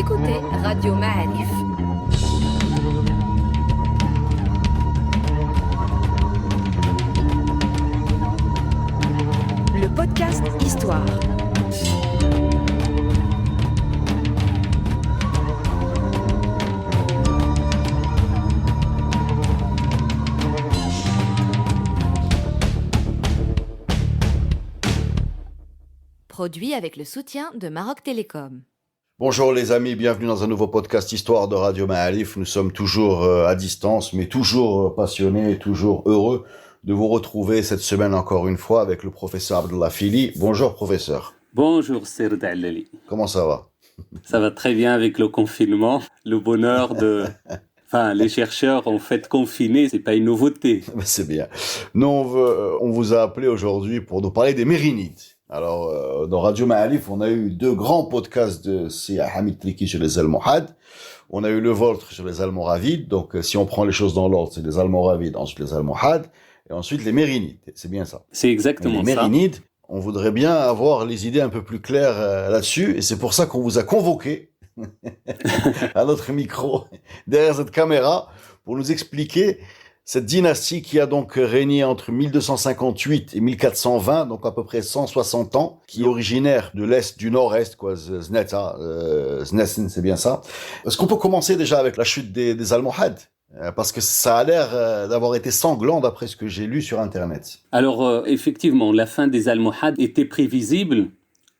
écoutez Radio Ma'arif. Le podcast Histoire. Produit avec le soutien de Maroc Télécom. Bonjour les amis, bienvenue dans un nouveau podcast Histoire de Radio Ma'arif. Nous sommes toujours à distance, mais toujours passionnés, toujours heureux de vous retrouver cette semaine encore une fois avec le professeur Abdullah Fili. Bonjour professeur. Bonjour Serd Allali. Comment ça va? Ça va très bien avec le confinement, le bonheur de... Enfin, les chercheurs en fait confinés, c'est pas une nouveauté. C'est bien. Nous, on vous a appelé aujourd'hui pour nous parler des Mérinides. Alors, dans Radio Ma'arif, on a eu deux grands podcasts de Sia Hamid Triki sur les Almohades. On a eu le vôtre sur les Almoravides. Donc, si on prend les choses dans l'ordre, c'est les Almoravides, ensuite les Almohades, et ensuite les Mérinides. C'est bien ça. C'est exactement ça. Les Mérinides, on voudrait bien avoir les idées un peu plus claires là-dessus, et c'est pour ça qu'on vous a convoqué à notre micro, derrière cette caméra, pour nous expliquer cette dynastie qui a donc régné entre 1258 et 1420, donc à peu près 160 ans, qui est originaire de l'Est, du Nord-Est, quoi, Zneta, Znessin, c'est bien ça. Est-ce qu'on peut commencer déjà avec la chute des Almohades? Parce que ça a l'air d'avoir été sanglant d'après ce que j'ai lu sur Internet. Alors, effectivement, la fin des Almohades était prévisible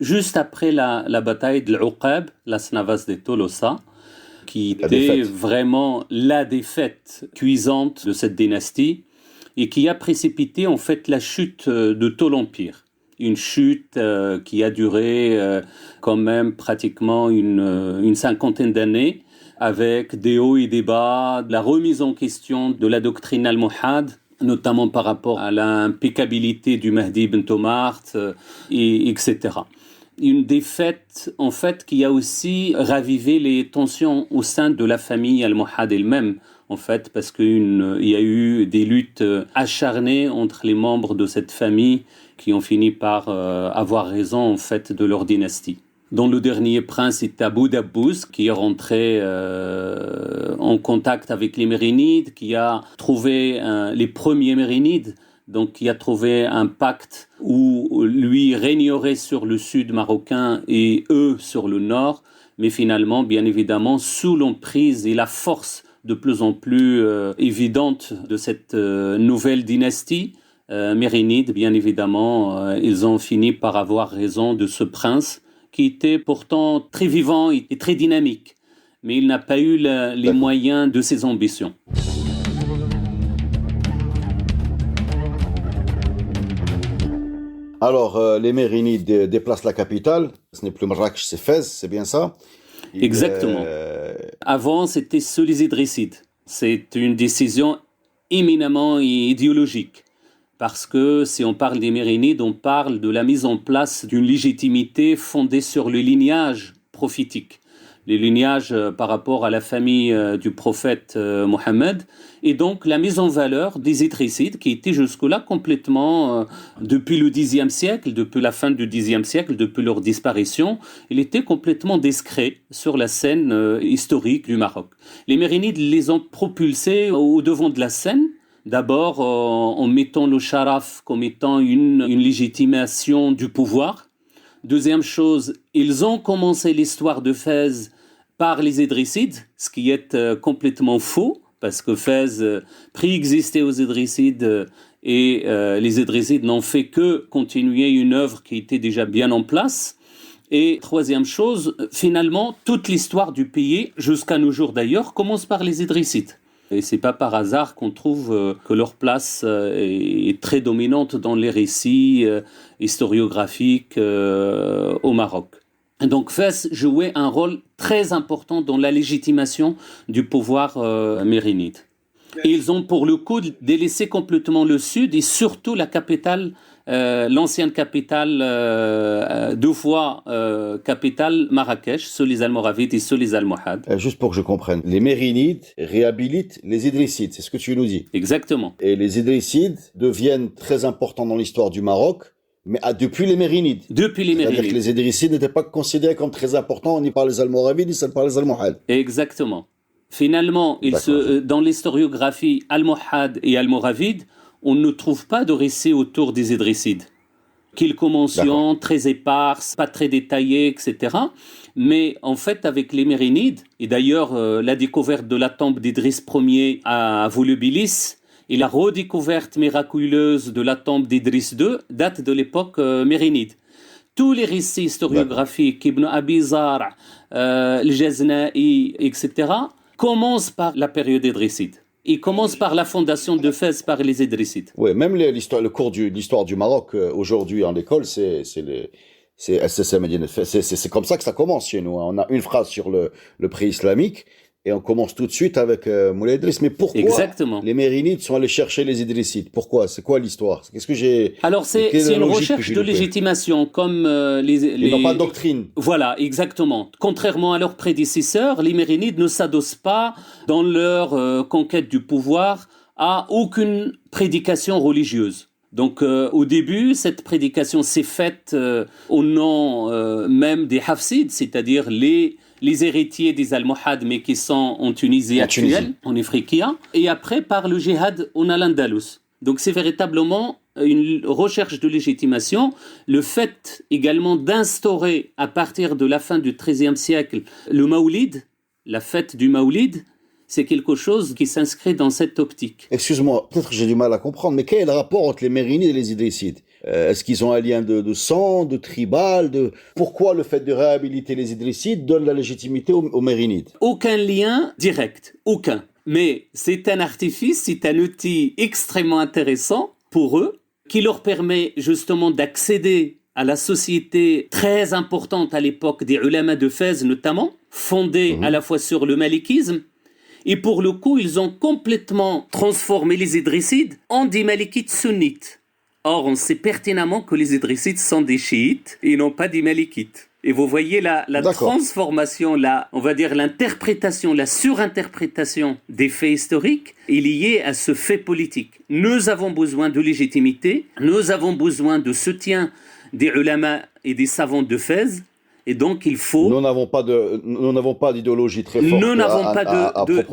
juste après la bataille de l'Uqab, la Snavas de Tolosa, qui était vraiment la défaite cuisante de cette dynastie et qui a précipité en fait la chute de tout l'Empire. Une chute qui a duré quand même pratiquement une cinquantaine d'années, avec des hauts et des bas, de la remise en question de la doctrine almohade, notamment par rapport à l'impeccabilité du Mahdi ibn Tomart, etc. Une défaite, en fait, qui a aussi ravivé les tensions au sein de la famille almohade elle-même, en fait, parce qu'il y a eu des luttes acharnées entre les membres de cette famille qui ont fini par avoir raison, en fait, de leur dynastie. Dont le dernier prince est Abu Dabbous, qui est rentré en contact avec les Mérinides, qui a trouvé les premiers Mérinides, donc qui a trouvé un pacte où lui régnerait sur le sud marocain et eux sur le nord, mais finalement, bien évidemment, sous l'emprise et la force de plus en plus évidente de cette nouvelle dynastie mérinide, bien évidemment, ils ont fini par avoir raison de ce prince qui était pourtant très vivant et très dynamique, mais il n'a pas eu les moyens de ses ambitions. Alors, les Mérinides déplacent la capitale. Ce n'est plus Marrakech, c'est Fès, c'est bien ça? Exactement. Avant, c'était sous les Idrissides. C'est une décision éminemment idéologique. Parce que si on parle des Mérinides, on parle de la mise en place d'une légitimité fondée sur le lignage prophétique. Le lignage par rapport à la famille du prophète Mohammed, et donc la mise en valeur des Idrissides qui étaient jusque-là complètement, depuis le Xe siècle, depuis la fin du Xe siècle, depuis leur disparition, il était complètement discret sur la scène historique du Maroc. Les Mérinides les ont propulsés au devant de la scène, d'abord en mettant le sharaf comme étant une légitimation du pouvoir. Deuxième chose, ils ont commencé l'histoire de Fès par les Idrissides, ce qui est complètement faux, parce que Fès préexistait aux Idrissides et les Idrissides n'ont fait que continuer une œuvre qui était déjà bien en place. Et troisième chose, finalement, toute l'histoire du pays, jusqu'à nos jours d'ailleurs, commence par les Idrissides. Et c'est pas par hasard qu'on trouve que leur place est très dominante dans les récits historiographiques au Maroc. Et donc Fès jouait un rôle très important dans la légitimation du pouvoir mérinide. Et ils ont pour le coup délaissé complètement le sud et surtout la capitale, l'ancienne capitale, deux fois capitale Marrakech, sous les Almoravides et sous les Almohades. Juste pour que je comprenne, les Mérinides réhabilitent les Idrissides, c'est ce que tu nous dis? Exactement. Et les Idrissides deviennent très importants dans l'histoire du Maroc Mais depuis les Mérinides. Depuis les C'est-à-dire Mérinides. que les Idrissides n'étaient pas considérés comme très importants ni par les Almoravides ni par les Almohades. Exactement. Finalement, dans l'historiographie almohade et almoravide, on ne trouve pas de récits autour des Idrissides. Quelques mentions très éparses, pas très détaillées, etc. Mais en fait, avec les Mérinides, et d'ailleurs la découverte de la tombe d'Idriss Ier à Volubilis, et la redécouverte miraculeuse de la tombe d'Idriss II date de l'époque mérinide. Tous les récits historiographiques, Ibn Abi Zar', Al-Jazna'i, etc., commencent par la période idrisside. Ils commencent par la fondation de Fès par les Idrissides. Oui, même le cours de l'histoire du Maroc aujourd'hui en école, c'est comme ça que ça commence chez nous. On a une phrase sur le pré-islamique et on commence tout de suite avec Moulay Idriss. Mais pourquoi les Mérinides sont allés chercher les Idrissides? Pourquoi? C'est quoi l'histoire? Qu'est-ce que j'ai? Alors c'est une recherche de légitimation, comme Ils n'ont pas de doctrine. Voilà, exactement. Contrairement à leurs prédécesseurs, les Mérinides ne s'adossent pas dans leur conquête du pouvoir à aucune prédication religieuse. Donc au début, cette prédication s'est faite au nom même des Hafsides, c'est-à-dire les héritiers des Almohades, mais qui sont en Tunisie actuelle, en Ifriqiya, et après par le djihad en Al-Andalus. Donc c'est véritablement une recherche de légitimation. Le fait également d'instaurer, à partir de la fin du XIIIe siècle, le Maoulid, la fête du Maoulid, c'est quelque chose qui s'inscrit dans cette optique. Excuse-moi, peut-être que j'ai du mal à comprendre, mais quel est le rapport entre les Mérinides et les Idrissides? Est-ce qu'ils ont un lien de sang, de tribal? Pourquoi le fait de réhabiliter les Idrissides donne la légitimité aux Mérinides? Aucun lien direct, aucun. Mais c'est un artifice, c'est un outil extrêmement intéressant pour eux, qui leur permet justement d'accéder à la société très importante à l'époque des ulama de Fès notamment, fondée à la fois sur le malikisme. Et pour le coup, ils ont complètement transformé les Idrissides en des malikites sunnites. Or, on sait pertinemment que les Idrissides sont des chiites et non pas des malikites. Et vous voyez la transformation, on va dire l'interprétation, la surinterprétation des faits historiques est liée à ce fait politique. Nous avons besoin de légitimité, nous avons besoin de soutien des ulama et des savants de Fès. Et donc, il faut... Nous n'avons pas d'idéologie très forte. Nous n'avons pas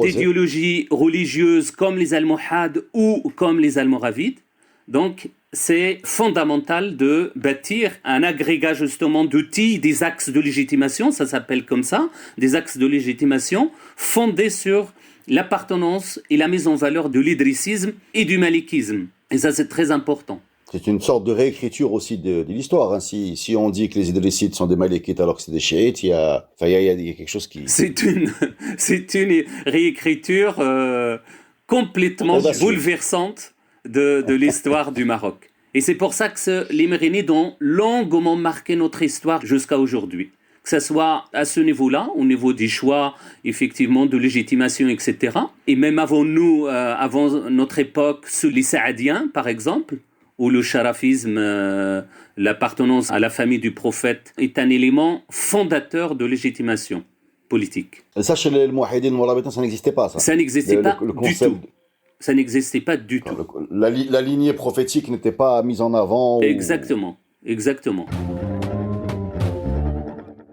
d'idéologie religieuse comme les Almohades ou comme les Almoravides. Donc, c'est fondamental de bâtir un agrégat justement d'outils, des axes de légitimation, ça s'appelle comme ça, des axes de légitimation fondés sur l'appartenance et la mise en valeur de l'idrissisme et du malikisme. Et ça, c'est très important. C'est une sorte de réécriture aussi de l'histoire. Hein. Si on dit que les Idrissides sont des Malikites alors que c'est des chiites, il y a quelque chose qui... C'est une réécriture complètement bouleversante de l'histoire du Maroc. Et c'est pour ça que les Mérinides ont longuement marqué notre histoire jusqu'à aujourd'hui. Que ce soit à ce niveau-là, au niveau des choix, effectivement, de légitimation, etc. Et même avant nous, avant notre époque, sous les Saadiens, par exemple, où le charafisme, l'appartenance à la famille du prophète, est un élément fondateur de légitimation politique. Et ça, chez les Mouahidines, ça n'existait pas, ça? Ça n'existait pas du tout. Ça n'existait pas du tout. La lignée prophétique n'était pas mise en avant. Exactement, exactement.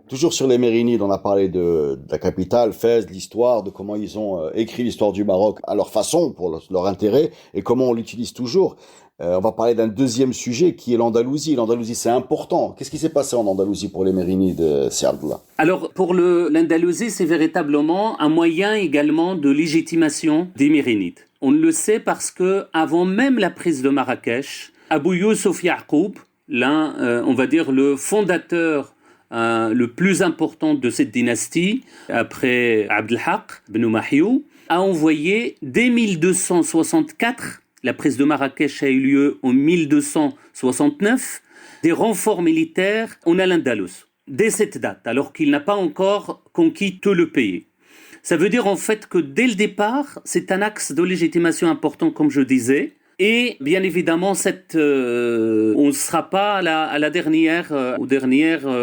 Toujours sur les Mérinides, on a parlé de la capitale, Fès, de l'histoire, de comment ils ont écrit l'histoire du Maroc à leur façon, pour leur intérêt, et comment on l'utilise toujours. On va parler d'un deuxième sujet qui est l'Andalousie. L'Andalousie, c'est important. Qu'est-ce qui s'est passé en Andalousie pour les Mérinides, Serdla? Alors, pour l'Andalousie, c'est véritablement un moyen également de légitimation des Mérinides. On le sait parce que avant même la prise de Marrakech, Abou Youssouf Ya'qoub, on va dire le fondateur le plus important de cette dynastie, après Abdelhaq ibn Mahiou, a envoyé dès 1264, la prise de Marrakech a eu lieu en 1269, des renforts militaires en Al-Andalus, dès cette date, alors qu'il n'a pas encore conquis tout le pays. Ça veut dire en fait que dès le départ, c'est un axe de légitimation important, comme je disais, et bien évidemment, on ne sera pas à la dernière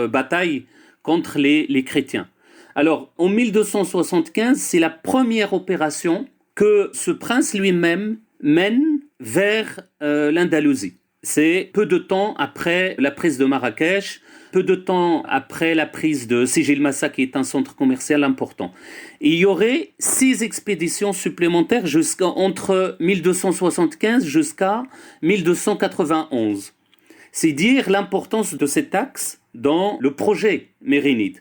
bataille contre les chrétiens. Alors, en 1275, c'est la première opération que ce prince lui-même mène vers l'Andalousie. C'est peu de temps après la prise de Marrakech, peu de temps après la prise de Sijil Massa, qui est un centre commercial important. Et il y aurait 6 expéditions supplémentaires entre 1275 jusqu'à 1291. C'est dire l'importance de cet axe dans le projet mérinide.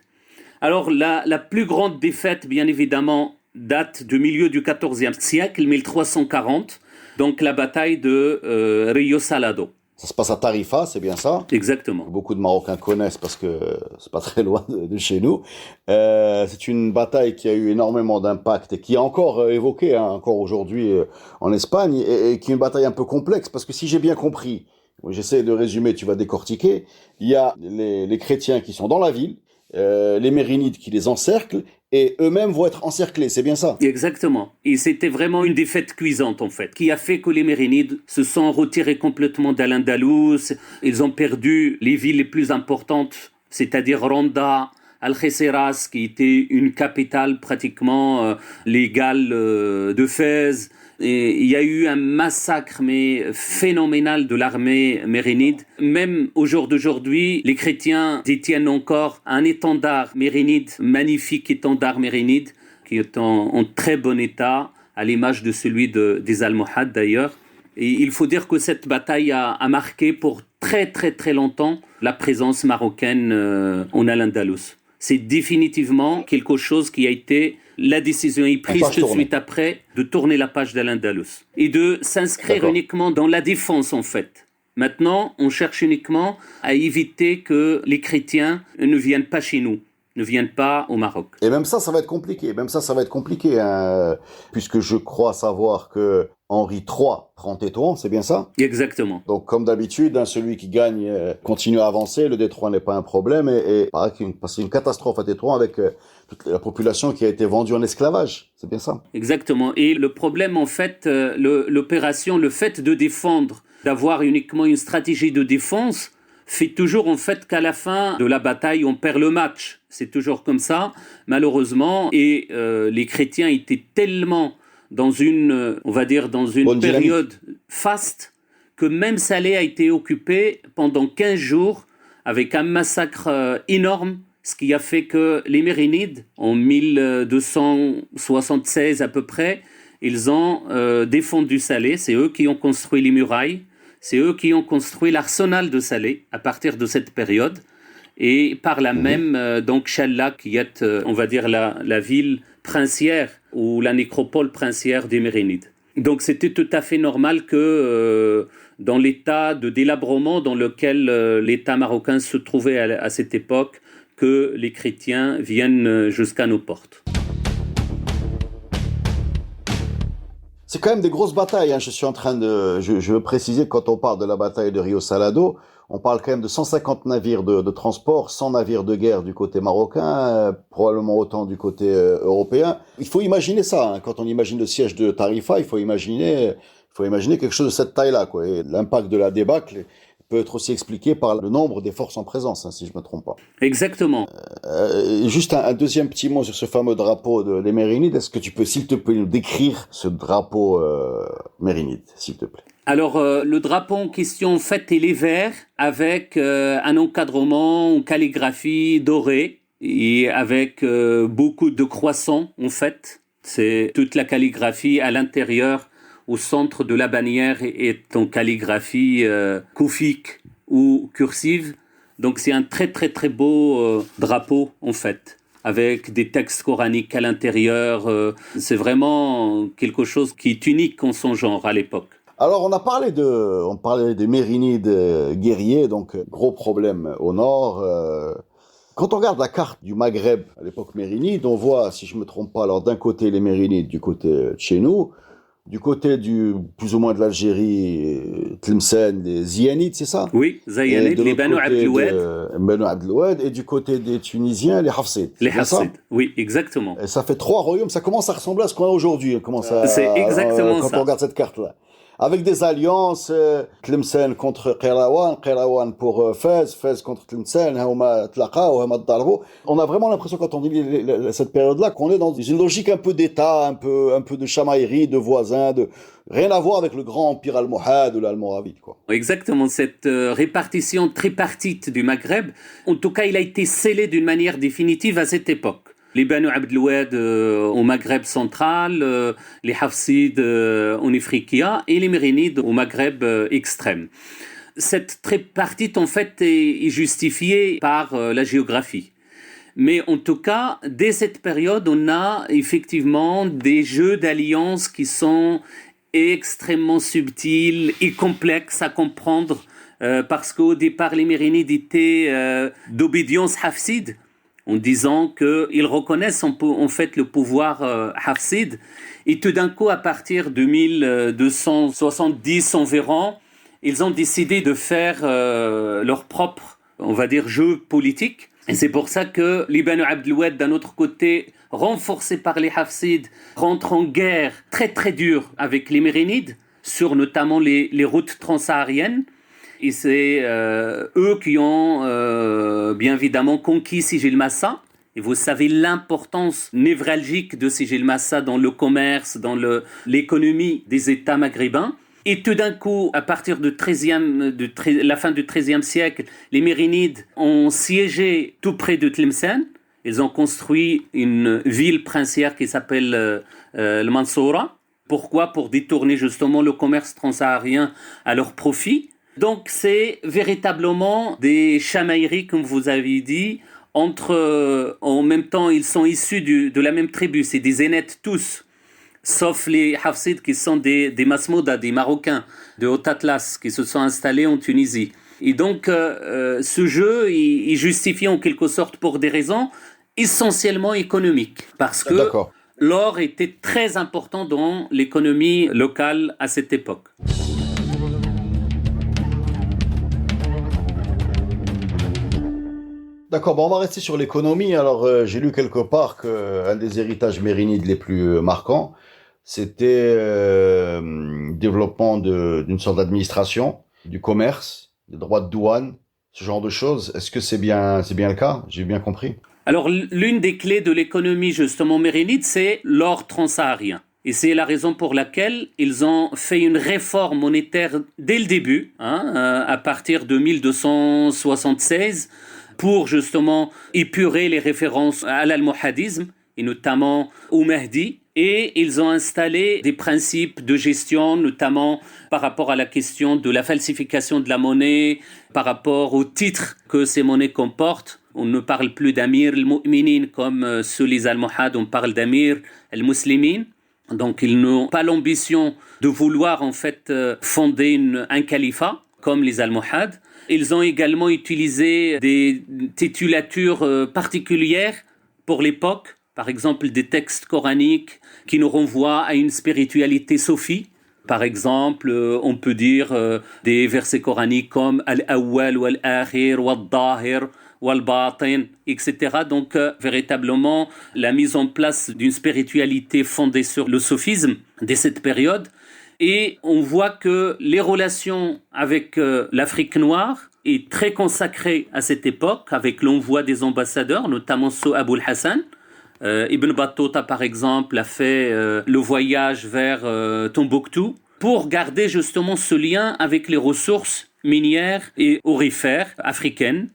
Alors la plus grande défaite, bien évidemment, date du milieu du XIVe siècle, 1340, donc la bataille de Rio Salado. Ça se passe à Tarifa, c'est bien ça? Exactement. Beaucoup de Marocains connaissent parce que c'est pas très loin de chez nous. C'est une bataille qui a eu énormément d'impact et qui est encore évoquée encore aujourd'hui en Espagne et qui est une bataille un peu complexe parce que si j'ai bien compris, j'essaie de résumer, tu vas décortiquer, il y a les chrétiens qui sont dans la ville, les Mérinides qui les encerclent et eux-mêmes vont être encerclés, c'est bien ça? Exactement. Et c'était vraiment une défaite cuisante, en fait, qui a fait que les Mérinides se sont retirés complètement d'Al-Andalus. Ils ont perdu les villes les plus importantes, c'est-à-dire Ronda, Algeciras, qui était une capitale pratiquement légale de Fès. Et il y a eu un massacre phénoménal de l'armée mérinide. Même au jour d'aujourd'hui, les chrétiens détiennent encore un étendard mérinide, magnifique étendard mérinide, qui est en très bon état, à l'image de celui des Almohades d'ailleurs. Et il faut dire que cette bataille a marqué pour très très très longtemps la présence marocaine en Al-Andalus. C'est définitivement quelque chose qui a été... La décision est prise tout de suite après de tourner la page d'Al-Andalus et de s'inscrire uniquement dans la défense en fait. Maintenant, on cherche uniquement à éviter que les chrétiens ne viennent pas chez nous, ne viennent pas au Maroc. Et même ça va être compliqué. Puisque je crois savoir que Henri III prend Tétouan, c'est bien ça? Exactement. Donc, comme d'habitude, celui qui gagne continue à avancer. Le détroit n'est pas un problème. Et paraît c'est une catastrophe à Tétouan avec toute la population qui a été vendue en esclavage. C'est bien ça? Exactement. Et le problème, en fait, l'opération, le fait de défendre, d'avoir uniquement une stratégie de défense, fait toujours en fait qu'à la fin de la bataille, on perd le match. C'est toujours comme ça, malheureusement. Et les chrétiens étaient tellement dans une période faste que même Salé a été occupé pendant 15 jours avec un massacre énorme, ce qui a fait que les Mérinides, en 1276 à peu près, ils ont défendu Salé. C'est eux qui ont construit les murailles. C'est eux qui ont construit l'arsenal de Salé à partir de cette période. Et par là même, donc Challa, qui est, on va dire, la ville princière ou la nécropole princière des Mérinides. Donc c'était tout à fait normal que dans l'état de délabrement dans lequel l'État marocain se trouvait à cette époque, que les chrétiens viennent jusqu'à nos portes. C'est quand même des grosses batailles. Je veux préciser que quand on parle de la bataille de Rio Salado, on parle quand même de 150 navires de transport, 100 navires de guerre du côté marocain, probablement autant du côté européen. Il faut imaginer ça. Quand on imagine le siège de Tarifa, il faut imaginer quelque chose de cette taille-là, quoi. Et l'impact de la débâcle peut être aussi expliqué par le nombre des forces en présence, si je ne me trompe pas. Exactement. Juste un deuxième petit mot sur ce fameux drapeau des Mérinides. Est-ce que tu peux, s'il te plaît, nous décrire ce drapeau mérinide, s'il te plaît? Alors, le drapeau en question, en fait, il est vert avec un encadrement en calligraphie dorée et avec beaucoup de croissants, en fait. C'est toute la calligraphie à l'intérieur. Au centre de la bannière est en calligraphie koufique ou cursive. Donc c'est un très très très beau drapeau en fait, avec des textes coraniques à l'intérieur. C'est vraiment quelque chose qui est unique en son genre à l'époque. Alors on parlait des Mérinides guerriers, donc gros problème au nord. Quand on regarde la carte du Maghreb à l'époque mérinide, on voit, si je me trompe pas, alors d'un côté les Mérinides, du côté de chez nous. Du côté plus ou moins de l'Algérie, Tlemcen, les Ziyanides, c'est ça? Oui, Ziyanides, les Banu Abdeloued. Et du côté des Tunisiens, les Hafsides. Les Hafsides, oui, exactement. Et ça fait 3 royaumes, ça commence à ressembler à ce qu'on a aujourd'hui. C'est exactement quand ça. on regarde cette carte-là. avec des alliances, Tlemcen contre Qayrawan pour Fez contre Tlemcen, on a vraiment l'impression quand on dit cette période-là qu'on est dans une logique un peu d'État, un peu de chamaillerie, de voisins, rien à voir avec le grand empire almohade ou l'almoravide, quoi. Exactement, cette répartition tripartite du Maghreb, en tout cas, il a été scellé d'une manière définitive à cette époque. Les Banu Abdeloued au Maghreb central, les Hafsides en Ifriqiya et les Mérinides au Maghreb extrême. Cette tripartite, en fait, est justifiée par la géographie. Mais en tout cas, dès cette période, on a effectivement des jeux d'alliances qui sont extrêmement subtils et complexes à comprendre parce qu'au départ, les Mérinides étaient d'obédience hafside, en disant qu'ils reconnaissent en fait le pouvoir hafside. Et tout d'un coup, à partir de 1270 environ, ils ont décidé de faire leur propre, on va dire, jeu politique. Et c'est pour ça que les Banu Abdeloued, d'un autre côté, renforcés par les Hafsides, rentrent en guerre très très dure avec les Mérinides, sur notamment les routes transsahariennes. Et c'est eux qui ont bien évidemment conquis Sijil Massa. Et vous savez l'importance névralgique de Sijil Massa dans le commerce, dans l'économie des États maghrébins. Et tout d'un coup, à partir de la fin du XIIIe siècle, les Mérinides ont siégé tout près de Tlemcen. Ils ont construit une ville princière qui s'appelle le Mansoura. Pourquoi ? Pour détourner justement le commerce transsaharien à leur profit. Donc c'est véritablement des chamailleries, comme vous avez dit, en même temps ils sont issus de la même tribu, c'est des Zénètes tous, sauf les Hafsides qui sont des Masmouda, des Marocains de Haut-Atlas qui se sont installés en Tunisie. Et donc ce jeu il justifie en quelque sorte pour des raisons essentiellement économiques, parce que l'or était très important dans l'économie locale à cette époque. D'accord, bon, on va rester sur l'économie. Alors, j'ai lu quelque part qu'un des héritages mérinides les plus marquants, c'était le développement d'une sorte d'administration, du commerce, des droits de douane, ce genre de choses. Est-ce que c'est bien le cas ? J'ai bien compris. Alors, l'une des clés de l'économie justement mérinide, c'est l'or transsaharien. Et c'est la raison pour laquelle ils ont fait une réforme monétaire dès le début, à partir de 1276, pour justement épurer les références à l'almohadisme, et notamment au Mahdi. Et ils ont installé des principes de gestion, notamment par rapport à la question de la falsification de la monnaie, par rapport aux titres que ces monnaies comportent. On ne parle plus d'Amir al-Mu'minin comme sous les Almohades, on parle d'Amir al-Muslimin. Donc ils n'ont pas l'ambition de vouloir en fait fonder un califat comme les Almohades. Ils ont également utilisé des titulatures particulières pour l'époque, par exemple des textes coraniques qui nous renvoient à une spiritualité soufie. Par exemple, on peut dire des versets coraniques comme Al-Awwal wal-Akhir wal-Dahir wal-Batin, etc. Donc, véritablement, la mise en place d'une spiritualité fondée sur le soufisme dès cette période. Et on voit que les relations avec l'Afrique noire est très consacrée à cette époque, avec l'envoi des ambassadeurs, notamment sous Abul Hassan. Ibn Battuta, par exemple, a fait le voyage vers Tombouctou pour garder justement ce lien avec les ressources minières et aurifères africaines.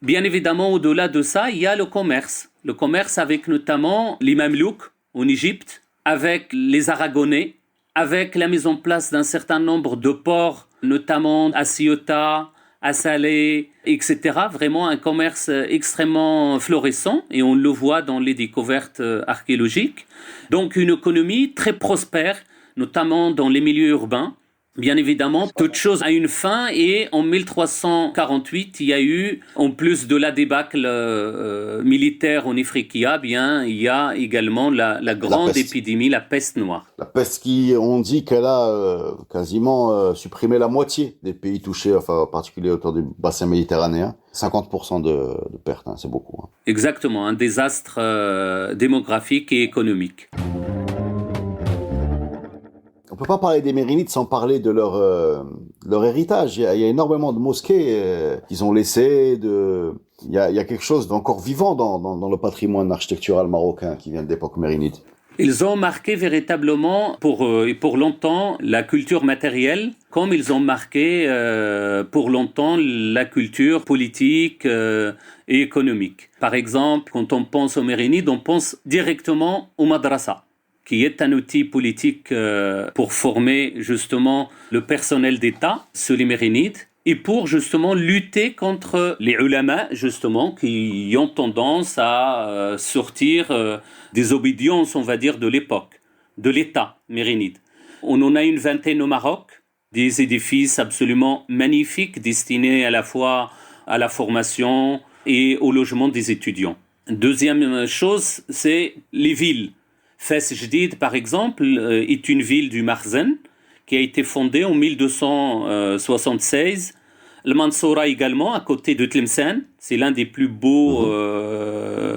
Bien évidemment, au-delà de ça, il y a le commerce. Le commerce avec notamment les Mamelouks en Égypte, avec les Aragonais, avec la mise en place d'un certain nombre de ports, notamment à Ceuta, à Salé, etc. Vraiment un commerce extrêmement florissant et on le voit dans les découvertes archéologiques. Donc une économie très prospère, notamment dans les milieux urbains. Bien évidemment, toute chose a une fin et en 1348, il y a eu, en plus de la débâcle militaire en Ifriqiya, bien, il y a également la grande épidémie, la peste noire. La peste qui, on dit qu'elle a quasiment supprimé la moitié des pays touchés, enfin en particulier autour du bassin méditerranéen. 50% de pertes, c'est beaucoup. Exactement, un désastre démographique et économique. On peut pas parler des Mérinides sans parler de leur héritage. Il y a énormément de mosquées qu'ils ont laissées. Il y a quelque chose d'encore vivant dans le patrimoine architectural marocain qui vient de l'époque mérinide. Ils ont marqué véritablement pour longtemps la culture matérielle, comme ils ont marqué pour longtemps la culture politique et économique. Par exemple, quand on pense aux Mérinides, on pense directement au madrasa, qui est un outil politique pour former justement le personnel d'État sur les Mérinides et pour justement lutter contre les ulama, justement, qui ont tendance à sortir des obédiences, on va dire, de l'époque, de l'État mérinide. On en a une vingtaine au Maroc, des édifices absolument magnifiques destinés à la fois à la formation et au logement des étudiants. Deuxième chose, c'est les villes. Fès Jdid, par exemple, est une ville du Makhzen qui a été fondée en 1276. Le Mansoura également, à côté de Tlemcen, c'est l'un des plus beaux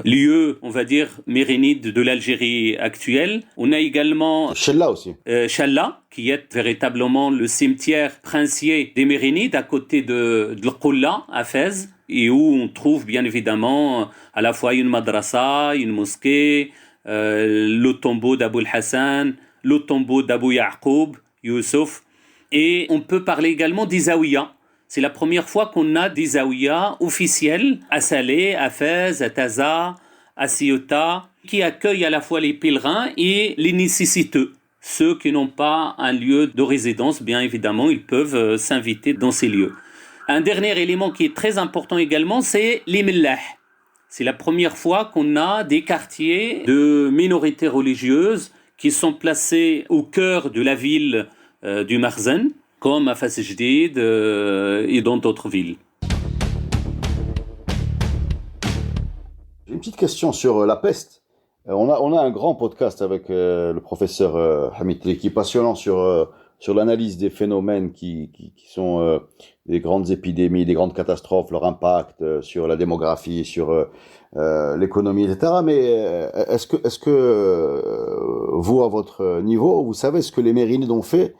lieux, on va dire, mérinides de l'Algérie actuelle. On a également Chella aussi. Challa, qui est véritablement le cimetière princier des Mérinides, à côté de l'Qoulla, à Fès, et où on trouve bien évidemment à la fois une madrasa, une mosquée, le tombeau d'Abou Hassan, le tombeau d'Abou Ya'qoub, Youssouf. Et on peut parler également des Zawiya. C'est la première fois qu'on a des Zawiya officiels à Salé, à Fès, à Taza, à Ceuta, qui accueillent à la fois les pèlerins et les nécessiteux. Ceux qui n'ont pas un lieu de résidence, bien évidemment, ils peuvent s'inviter dans ces lieux. Un dernier élément qui est très important également, c'est les Mellah. C'est la première fois qu'on a des quartiers de minorités religieuses qui sont placés au cœur de la ville du Makhzen, comme à Fès Jdid et dans d'autres villes. J'ai une petite question sur la peste. On a un grand podcast avec le professeur Hamid Tleki, passionnant sur l'analyse des phénomènes qui sont des grandes épidémies, des grandes catastrophes, leur impact sur la démographie, sur l'économie, etc. Mais est-ce que vous, à votre niveau, vous savez ce que les Mérinides ont fait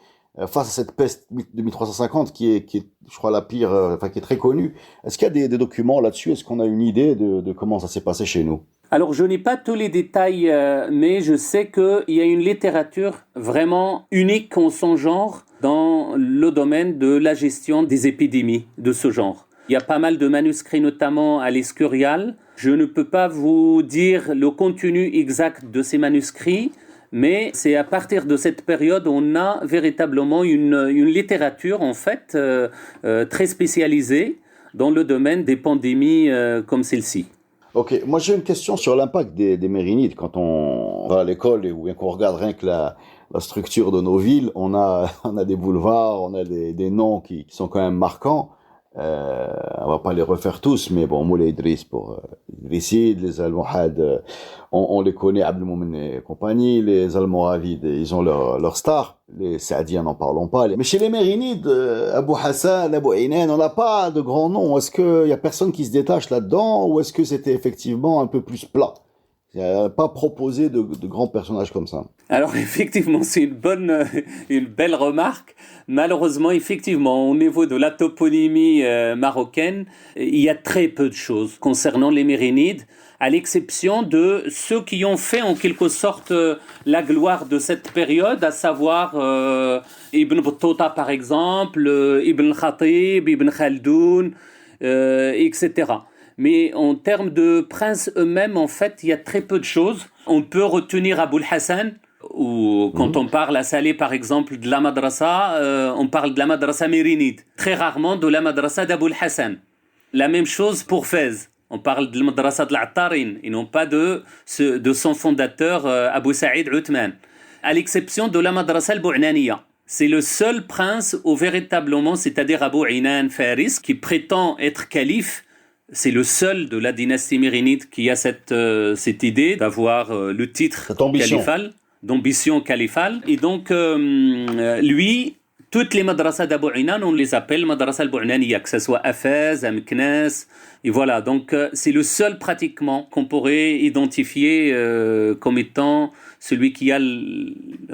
face à cette peste de 1350 qui est, je crois, la pire, qui est très connue? Est-ce qu'il y a des documents là-dessus? Est-ce qu'on a une idée de comment ça s'est passé chez nous? Alors, je n'ai pas tous les détails, mais je sais qu'il y a une littérature vraiment unique en son genre dans le domaine de la gestion des épidémies de ce genre. Il y a pas mal de manuscrits, notamment à l'Escurial. Je ne peux pas vous dire le contenu exact de ces manuscrits, mais c'est à partir de cette période on a véritablement une littérature en fait très spécialisée dans le domaine des pandémies comme celle-ci. Ok, moi j'ai une question sur l'impact des Mérinides. Quand on va à l'école ou bien qu'on regarde rien que la structure de nos villes, on a des boulevards, on a des noms qui sont quand même marquants. On va pas les refaire tous, mais bon, Moulay Idriss pour Idrissides, les Almohades, on les connaît, Abdelmoumen et compagnie, les Almoravides, ils ont leur star, les Saadiens n'en parlons pas. Mais chez les Mérinides, Abou Hassan, Abou Inan, on n'a pas de grands noms. Est-ce qu'il y a personne qui se détache là-dedans, ou est-ce que c'était effectivement un peu plus plat? Il n'y a pas proposé de grands personnages comme ça. Alors effectivement, c'est une belle remarque. Malheureusement, effectivement, au niveau de la toponymie marocaine, il y a très peu de choses concernant les Mérinides, à l'exception de ceux qui ont fait en quelque sorte la gloire de cette période, à savoir Ibn Battuta par exemple, Ibn Khatib, Ibn Khaldoun, etc. Mais en termes de princes eux-mêmes, en fait, il y a très peu de choses. On peut retenir Abou Hassan, ou quand on parle à Salé, par exemple, de la madrasa, on parle de la madrasa mérinide. Très rarement de la madrasa d'Abou Hassan. La même chose pour Fès. On parle de la madrasa de l'Attarin, et non pas de son fondateur, Abou Saïd Uthman. À l'exception de la madrasa al-Bou'naniya. C'est le seul prince où véritablement, c'est-à-dire Abou Inan Faris, qui prétend être calife. C'est le seul de la dynastie mérinide qui a cette idée d'avoir le titre califal, d'ambition califale. Et donc, lui, toutes les madrasas d'Abu Inan, on les appelle madrasa al-Bu'naniya, que ce soit Afaz, Amknas, et voilà. Donc, c'est le seul pratiquement qu'on pourrait identifier comme étant celui qui a,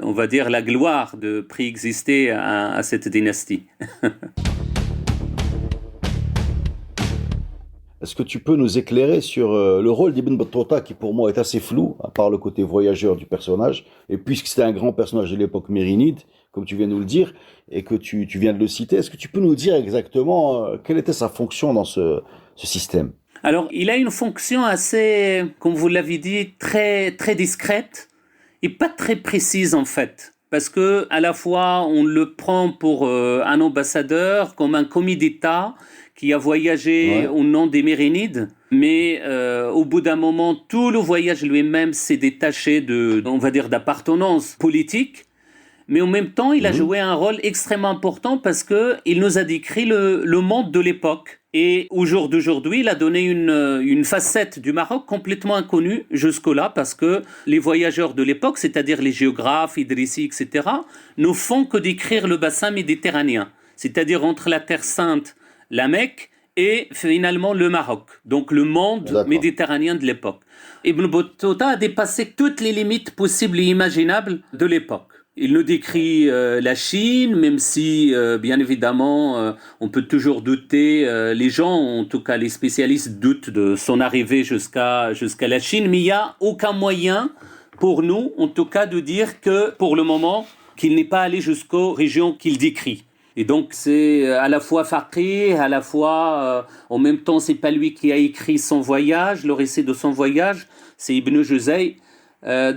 on va dire, la gloire de préexister à cette dynastie. Est-ce que tu peux nous éclairer sur le rôle d'Ibn Battuta, qui pour moi est assez flou, à part le côté voyageur du personnage, et puisque c'était un grand personnage de l'époque mérinide, comme tu viens de nous le dire, et que tu viens de le citer, est-ce que tu peux nous dire exactement quelle était sa fonction dans ce système? Alors, il a une fonction assez, comme vous l'avez dit, très, très discrète et pas très précise en fait. Parce que à la fois, on le prend pour un ambassadeur, comme un commis d'État, qui a voyagé au nom des Mérinides, mais au bout d'un moment, tout le voyage lui-même s'est détaché on va dire, d'appartenance politique, mais en même temps, il a joué un rôle extrêmement important parce qu'il nous a décrit le monde de l'époque. Et au jour d'aujourd'hui, il a donné une facette du Maroc complètement inconnue jusque-là parce que les voyageurs de l'époque, c'est-à-dire les géographes, Idrissi, etc., ne font que décrire le bassin méditerranéen, c'est-à-dire entre la Terre Sainte, la Mecque et finalement le Maroc, donc le monde méditerranéen de l'époque. Ibn Battuta a dépassé toutes les limites possibles et imaginables de l'époque. Il nous décrit la Chine, même si, bien évidemment, on peut toujours douter, les gens, en tout cas les spécialistes, doutent de son arrivée jusqu'à la Chine, mais il n'y a aucun moyen pour nous, en tout cas, de dire que, pour le moment, qu'il n'est pas allé jusqu'aux régions qu'il décrit. Et donc, c'est à la fois faqih, à la fois, en même temps, c'est pas lui qui a écrit son voyage, le récit de son voyage, c'est Ibn Juzay.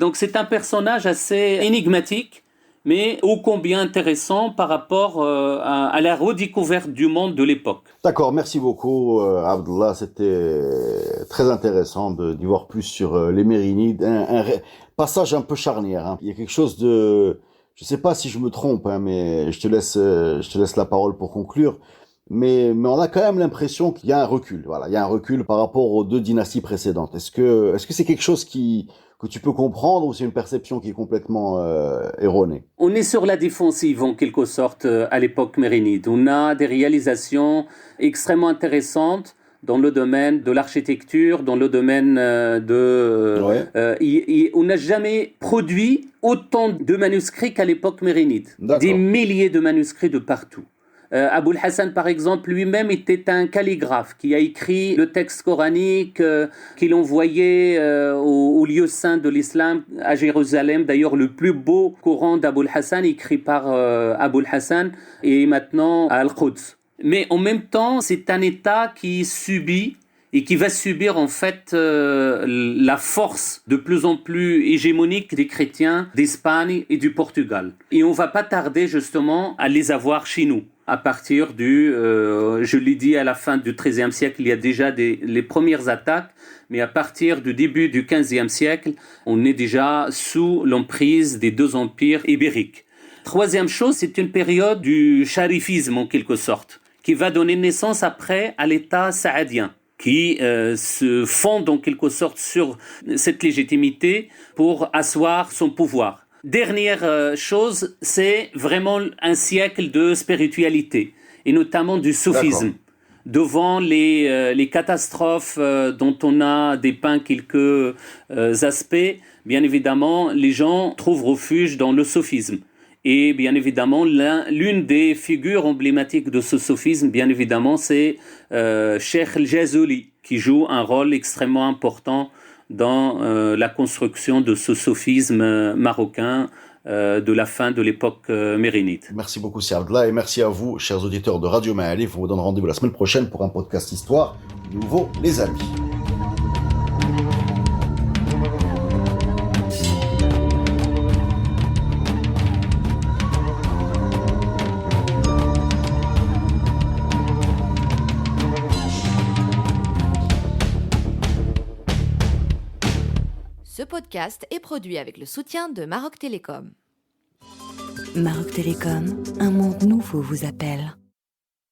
Donc, c'est un personnage assez énigmatique, mais ô combien intéressant par rapport à la redécouverte du monde de l'époque. D'accord, merci beaucoup Abdullah, c'était très intéressant d'y voir plus sur les Mérinides, un passage un peu charnière, hein. Il y a quelque chose de, je sais pas si je me trompe, hein, mais je te laisse la parole pour conclure, mais on a quand même l'impression qu'il y a un recul, voilà, il y a un recul par rapport aux deux dynasties précédentes. Est-ce que c'est quelque chose que tu peux comprendre ou c'est une perception qui est complètement erronée? On est sur la défensive en quelque sorte à l'époque mérinide. On a des réalisations extrêmement intéressantes dans le domaine de l'architecture, dans le domaine on n'a jamais produit autant de manuscrits qu'à l'époque mérinide. Des milliers de manuscrits de partout. Aboul Hassan, par exemple, lui-même était un calligraphe qui a écrit le texte coranique qu'il envoyait au lieu saint de l'islam à Jérusalem. D'ailleurs, le plus beau Coran d'Aboul Hassan, écrit par Aboul Hassan, est maintenant à Al-Quds. Mais en même temps, c'est un État qui subit et qui va subir en fait la force de plus en plus hégémonique des chrétiens d'Espagne et du Portugal. Et on va pas tarder justement à les avoir chez nous. À partir je l'ai dit, à la fin du XIIIe siècle, il y a déjà les premières attaques, mais à partir du début du XVe siècle, on est déjà sous l'emprise des deux empires ibériques. Troisième chose, c'est une période du charifisme en quelque sorte, qui va donner naissance après à l'État saadien, qui se fonde en quelque sorte sur cette légitimité pour asseoir son pouvoir. Dernière chose, c'est vraiment un siècle de spiritualité, et notamment du soufisme. Devant les catastrophes dont on a dépeint quelques aspects, bien évidemment, les gens trouvent refuge dans le soufisme. Et bien évidemment, l'une des figures emblématiques de ce soufisme, bien évidemment, c'est Cheikh El-Jazuli, qui joue un rôle extrêmement important dans la construction de ce sophisme marocain de la fin de l'époque mérinide. Merci beaucoup, Sir Abdallah, et merci à vous, chers auditeurs de Radio Ma'arif. On vous donne rendez-vous la semaine prochaine pour un podcast Histoire. Nouveau, les amis. Ce podcast est produit avec le soutien de Maroc Télécom. Maroc Télécom, un monde nouveau vous appelle.